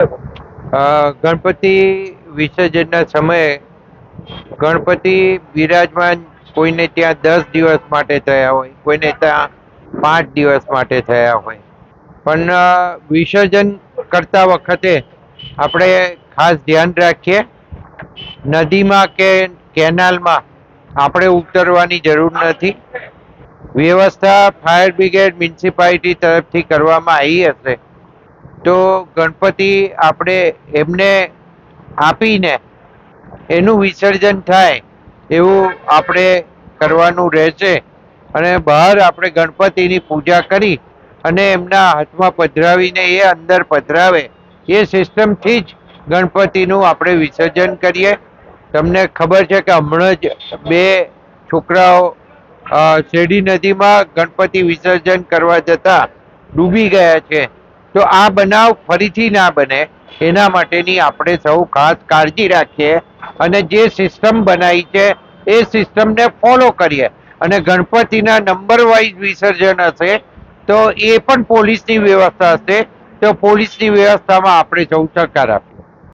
ગણપતિ વિસર્જનના સમયે ગણપતિ બિરાજમાન કોઈને ત્યાં 10 દિવસ માટે થયા હોય, કોઈને ત્યાં 5 દિવસ માટે થયા હોય. પણ વિસર્જન કરતા વખતે આપણે ખાસ ધ્યાન રાખીએ, નદીમાં કે કેનાલમાં આપણે ઉતરવાની જરૂર નથી. વ્યવસ્થા ફાયર બ્રિગેડ મ્યુનિસિપાલિટી તરફથી કરવામાં આવી હશે તો ગણપતિ આપણે એમને આપીને એનું વિસર્જન થાય એવું આપણે કરવાનું રહેશે. અને બહાર આપણે ગણપતિની પૂજા કરી અને એમના હાથમાં પધરાવીને એ અંદર પધરાવે એ સિસ્ટમથી જ ગણપતિનું આપણે વિસર્જન કરીએ. તમને ખબર છે કે હમણાં જ બે છોકરાઓ શેરડી નદીમાં ગણપતિ વિસર્જન કરવા જતા ડૂબી ગયા છે. તો આ બનાવ ફરીથી ના બને એના માટેની આપણે સૌ ખાસ કાળજી રાખીએ અને જે સિસ્ટમ બનાવી છે એ સિસ્ટમને ફોલો કરીએ. અને ગણપતિના નંબર વાઇઝ વિસર્જન હશે તો એ પણ પોલીસની વ્યવસ્થા હશે, તો પોલીસની વ્યવસ્થામાં આપણે સૌ સહકાર આપીએ.